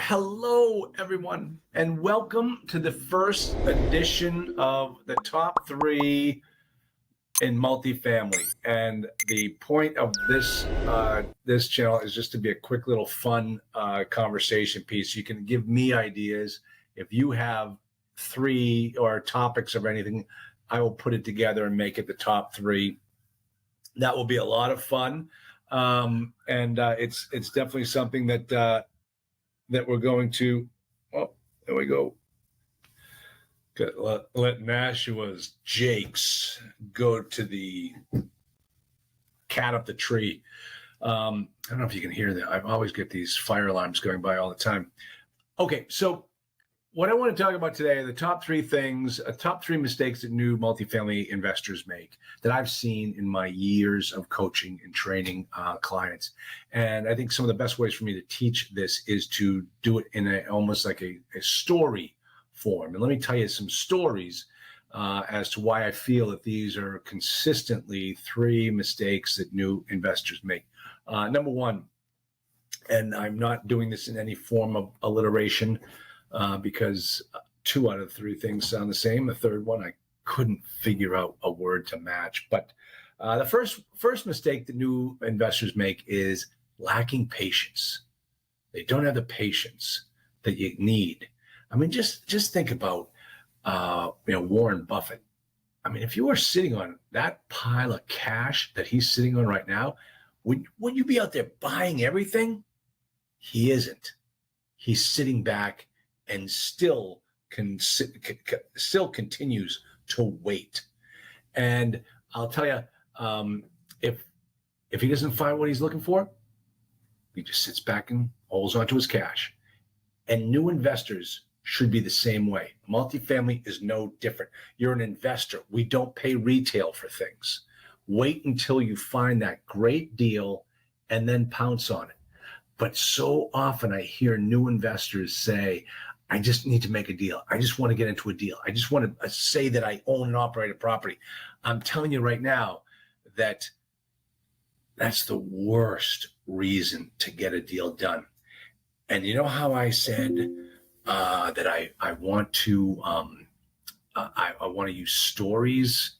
Hello, everyone, and welcome to the first edition of the top three in multifamily. And the point of this channel is just to be a quick little fun conversation piece. You can give me ideas. If you have three or topics of anything, I will put it together and make it the top three. That will be a lot of fun, and it's definitely something that we're going to, oh, there we go. Let Nashua's Jakes go to the cat up the tree. I don't know if you can hear that. I always get these fire alarms going by all the time. Okay, so what I want to talk about today are the top three things, top three mistakes that new multifamily investors make that I've seen in my years of coaching and training clients. And I think some of the best ways for me to teach this is to do it in almost like a story form. And let me tell you some stories as to why I feel that these are consistently three mistakes that new investors make. Number one, and I'm not doing this in any form of alliteration, because two out of three things sound the same. The third one, I couldn't figure out a word to match. But the first mistake that new investors make is lacking patience. They don't have the patience that you need. I mean, just think about Warren Buffett. I mean, if you were sitting on that pile of cash that he's sitting on right now, would you be out there buying everything? He isn't. He's sitting back and still continues to wait. And I'll tell you, if he doesn't find what he's looking for, he just sits back and holds onto his cash. And new investors should be the same way. Multifamily is no different. You're an investor. We don't pay retail for things. Wait until you find that great deal and then pounce on it. But so often I hear new investors say, I just need to make a deal. I just want to get into a deal. I just want to say that I own and operate a property. I'm telling you right now that that's the worst reason to get a deal done. And you know how I said that I want to I want to use stories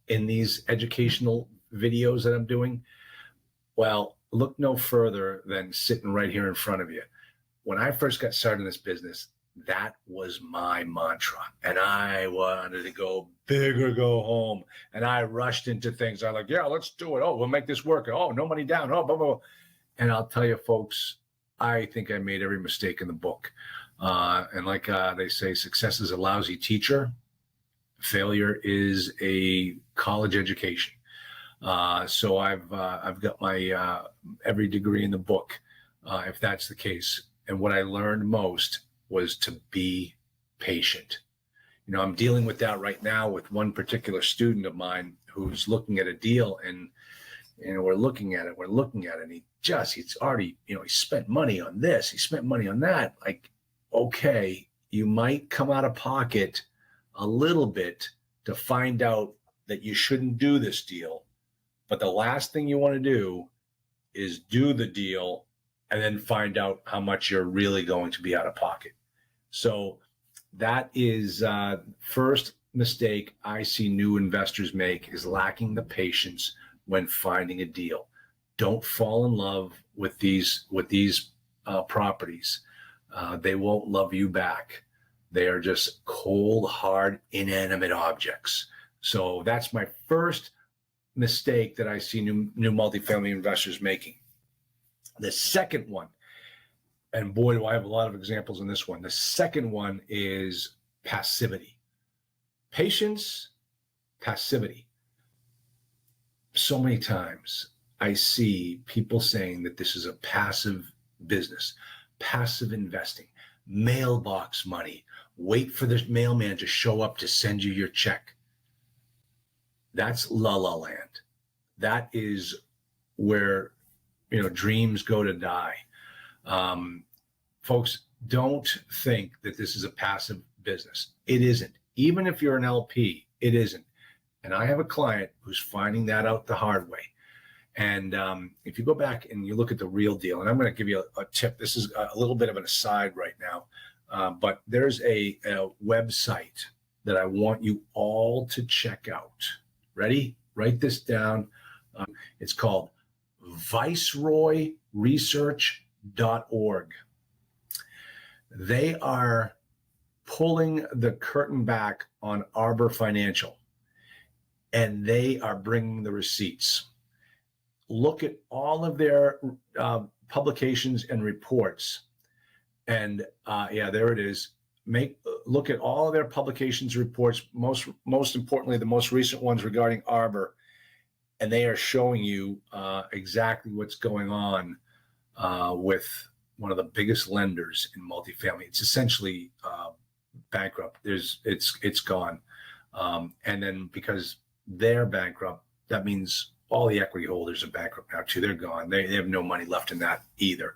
in these educational videos that I'm doing? Well, look no further than sitting right here in front of you. When I first got started in this business, that was my mantra. And I wanted to go big or go home. And I rushed into things. I'm like, yeah, let's do it. Oh, we'll make this work. Oh, no money down. Oh, blah, blah, blah. And I'll tell you, folks, I think I made every mistake in the book. And like they say, success is a lousy teacher. Failure is a college education. So I've got my every degree in the book, if that's the case. And what I learned most was to be patient. You know, I'm dealing with that right now with one particular student of mine who's looking at a deal, and we're looking at it, and he's already, he spent money on this, he spent money on that. Like, okay, you might come out of pocket a little bit to find out that you shouldn't do this deal. But the last thing you want to do is do the deal and then find out how much you're really going to be out of pocket. So that is first mistake I see new investors make, is lacking the patience when finding a deal. Don't fall in love with these properties. They won't love you back. They are just cold, hard, inanimate objects. So that's my first mistake that I see new multifamily investors making. The second one, and boy, do I have a lot of examples in this one. The second one is passivity. Patience, passivity. So many times I see people saying that this is a passive business, passive investing, mailbox money, wait for the mailman to show up to send you your check. That's la la land. That is where dreams go to die. Folks, don't think that this is a passive business. It isn't. Even if you're an LP, it isn't. And I have a client who's finding that out the hard way. And if you go back and you look at the real deal, and I'm going to give you a tip. This is a little bit of an aside right now, but there's a website that I want you all to check out. Ready? Write this down. It's called viceroyresearch.org. They are pulling the curtain back on Arbor Financial, and they are bringing the receipts. Look at all of their publications and reports. And there it is. Look at all of their publications, reports, most importantly, the most recent ones regarding Arbor. And they are showing you exactly what's going on with one of the biggest lenders in multifamily. It's essentially bankrupt. It's gone. And then because they're bankrupt, that means all the equity holders are bankrupt now too. They're gone. They have no money left in that either.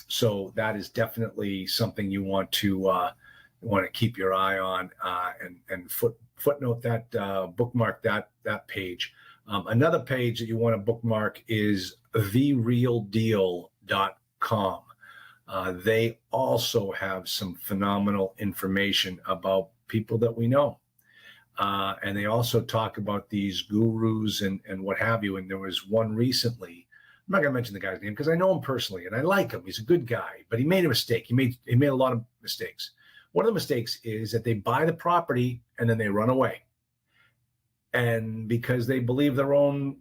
So that is definitely something you want to keep your eye on and footnote that, bookmark that page. Another page that you want to bookmark is therealdeal.com. They also have some phenomenal information about people that we know. And they also talk about these gurus and what have you. And there was one recently. I'm not going to mention the guy's name because I know him personally and I like him. He's a good guy, but he made a mistake. He made a lot of mistakes. One of the mistakes is that they buy the property and then they run away. And because they believe their own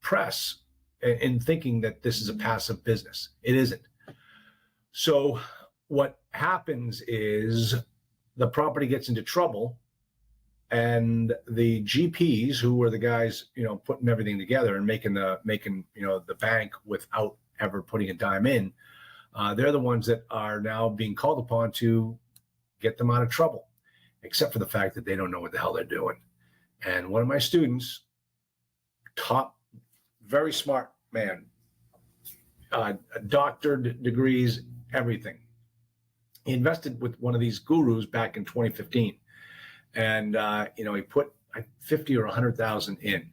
press in thinking that this is a passive business, it isn't. So what happens is the property gets into trouble, and the GPs, who were the guys, putting everything together and making the bank without ever putting a dime in, they're the ones that are now being called upon to get them out of trouble, except for the fact that they don't know what the hell they're doing. And one of my students, top, very smart man, doctored degrees, everything. He invested with one of these gurus back in 2015. And, he put 50 or 100,000 in,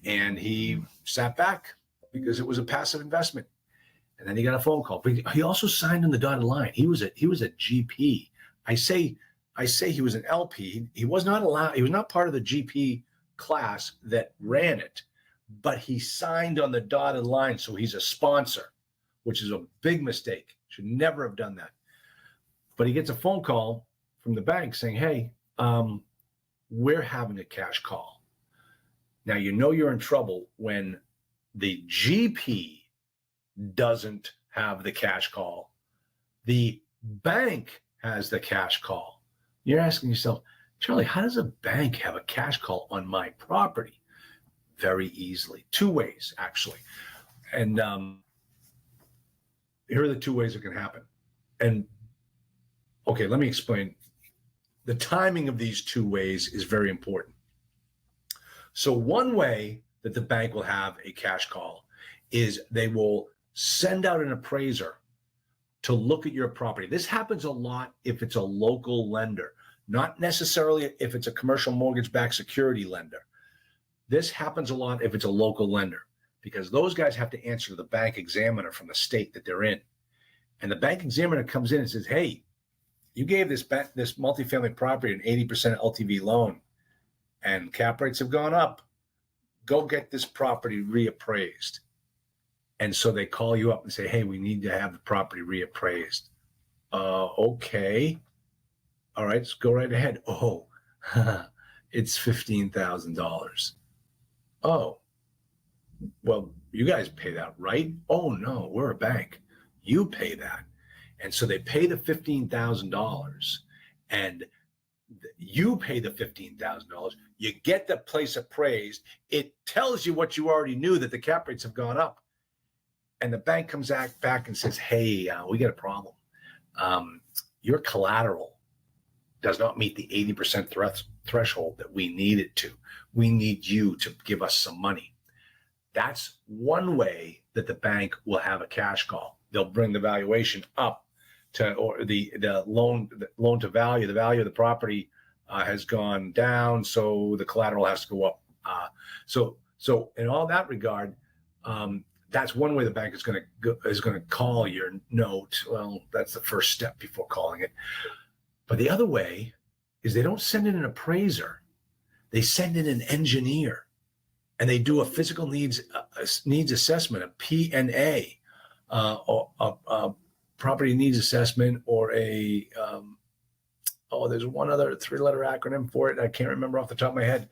and he sat back because it was a passive investment. And then he got a phone call, but he also signed on the dotted line. He was a GP. I say he was an LP. He was not allowed. He was not part of the GP class that ran it, but he signed on the dotted line. So he's a sponsor, which is a big mistake. Should never have done that. But he gets a phone call from the bank saying, hey, we're having a cash call. Now, you're in trouble when the GP doesn't have the cash call. The bank has the cash call. You're asking yourself, Charlie, how does a bank have a cash call on my property? Very easily. Two ways, actually. And here are the two ways it can happen. And okay, let me explain. The timing of these two ways is very important. So one way that the bank will have a cash call is they will send out an appraiser to look at your property. This happens a lot if it's a local lender, not necessarily if it's a commercial mortgage-backed security lender. This happens a lot if it's a local lender, because those guys have to answer to the bank examiner from the state that they're in. And the bank examiner comes in and says, hey, you gave this multifamily property an 80% LTV loan, and cap rates have gone up. Go get this property reappraised. And so they call you up and say, hey, we need to have the property reappraised. Okay. All right, let's go right ahead. Oh, it's $15,000. Oh, well, you guys pay that, right? Oh, no, we're a bank. You pay that. And so they pay the $15,000 and you pay the $15,000. You get the place appraised. It tells you what you already knew, that the cap rates have gone up. And the bank comes back and says, hey, we got a problem. Your collateral does not meet the 80% threshold that we need it to. We need you to give us some money. That's one way that the bank will have a cash call. They'll bring the valuation up or the loan to value. The value of the property has gone down, so the collateral has to go up. So So in all that regard, that's one way the bank is going to call your note. Well, that's the first step before calling it. But the other way is they don't send in an appraiser; they send in an engineer, and they do a physical needs assessment, a P&A, or a property needs assessment, or a there's one other 3-letter acronym for it. I can't remember off the top of my head.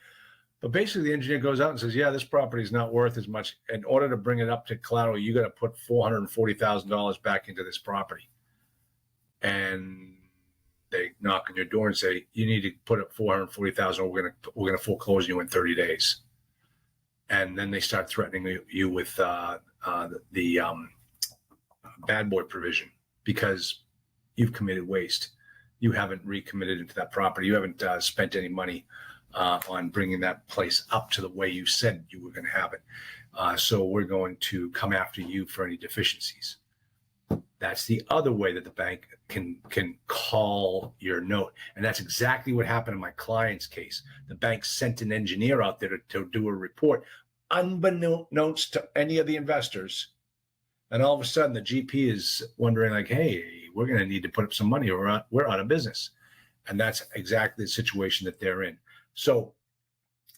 But basically, the engineer goes out and says, yeah, this property is not worth as much. In order to bring it up to collateral, you got to put $440,000 back into this property. And they knock on your door and say, you need to put up $440,000, or we're gonna foreclose you in 30 days. And then they start threatening you with the bad boy provision because you've committed waste. You haven't recommitted into that property. You haven't spent any money on bringing that place up to the way you said you were going to have it. So we're going to come after you for any deficiencies. That's the other way that the bank can call your note. And that's exactly what happened in my client's case. The bank sent an engineer out there to do a report, unbeknownst to any of the investors. And all of a sudden, the GP is wondering, like, hey, we're going to need to put up some money or we're out of business. And that's exactly the situation that they're in. So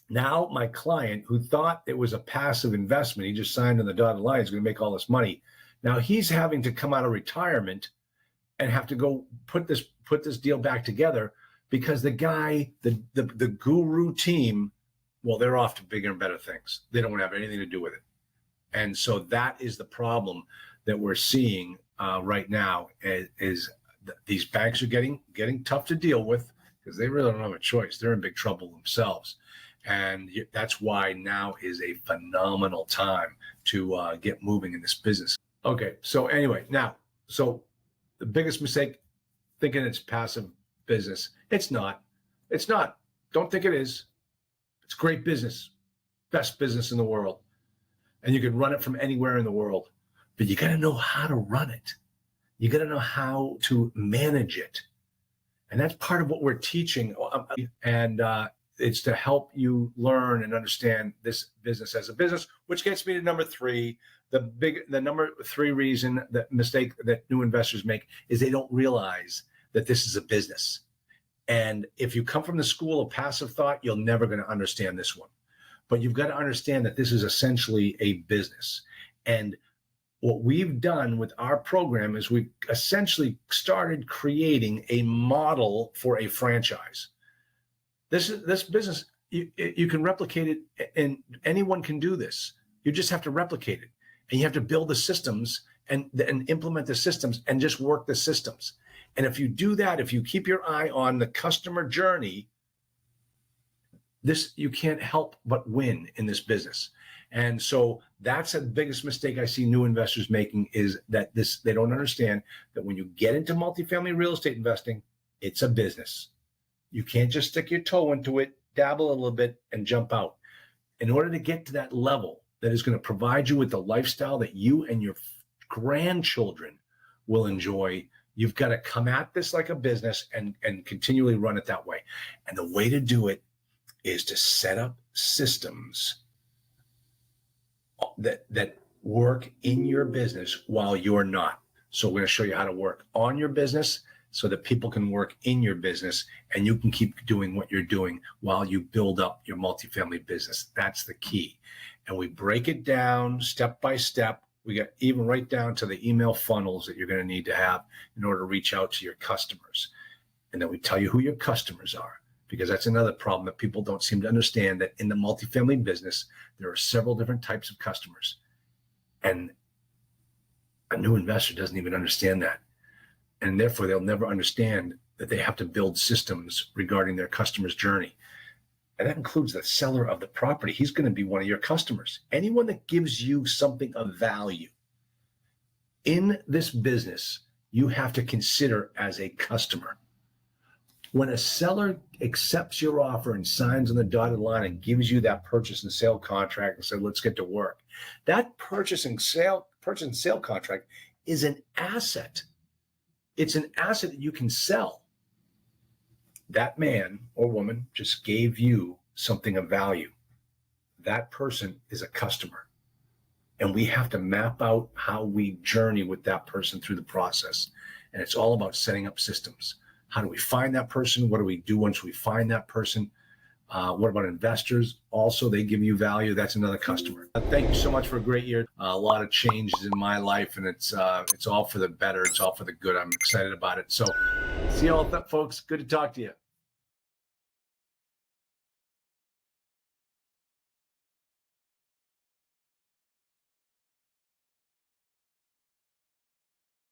now my client, who thought it was a passive investment, he just signed on the dotted line, he's going to make all this money. Now he's having to come out of retirement and have to go put this deal back together because the guy, the guru team, well, they're off to bigger and better things. They don't want to have anything to do with it. And so that is the problem that we're seeing right now is these banks are getting tough to deal with because they really don't have a choice. They're in big trouble themselves. And that's why now is a phenomenal time to get moving in this business. Okay, so anyway, so the biggest mistake, thinking it's passive business. It's not. It's not. Don't think it is. It's great business, best business in the world. And you can run it from anywhere in the world, but you got to know how to run it. You got to know how to manage it. And that's part of what we're teaching. And it's to help you learn and understand this business as a business, which gets me to number 3. The number 3 reason that mistake that new investors make is they don't realize that this is a business. And if you come from the school of passive thought, you're never going to understand this one. But you've got to understand that this is essentially a business. And what we've done with our program is we essentially started creating a model for a franchise. This business, you can replicate it, and anyone can do this. You just have to replicate it. And you have to build the systems and implement the systems and just work the systems. And if you do that, if you keep your eye on the customer journey, you can't help but win in this business. And so that's the biggest mistake I see new investors making is that they don't understand that when you get into multifamily real estate investing, it's a business. You can't just stick your toe into it, dabble a little bit, and jump out. In order to get to that level that is going to provide you with the lifestyle that you and your grandchildren will enjoy, you've got to come at this like a business and continually run it that way. And the way to do it is to set up systems that work in your business while you're not. So we're going to show you how to work on your business so that people can work in your business and you can keep doing what you're doing while you build up your multifamily business. That's the key. And we break it down step by step. We get even right down to the email funnels that you're going to need to have in order to reach out to your customers. And then we tell you who your customers are, because that's another problem that people don't seem to understand, that in the multifamily business, there are several different types of customers. And a new investor doesn't even understand that. And therefore, they'll never understand that they have to build systems regarding their customer's journey. And that includes the seller of the property. He's going to be one of your customers. Anyone that gives you something of value in this business, you have to consider as a customer. When a seller accepts your offer and signs on the dotted line and gives you that purchase and sale contract and says, let's get to work, that purchase and sale contract is an asset. It's an asset that you can sell. That man or woman just gave you something of value. that person is a customer. And we have to map out how we journey with that person through the process. And it's all about setting up systems. How do we find that person? What do we do once we find that person? What about investors? Also, they give you value. That's another customer. Thank you so much for a great year. A lot of changes in my life, and it's all for the better. It's all for the good. I'm excited about it. So see you all, folks. Good to talk to you.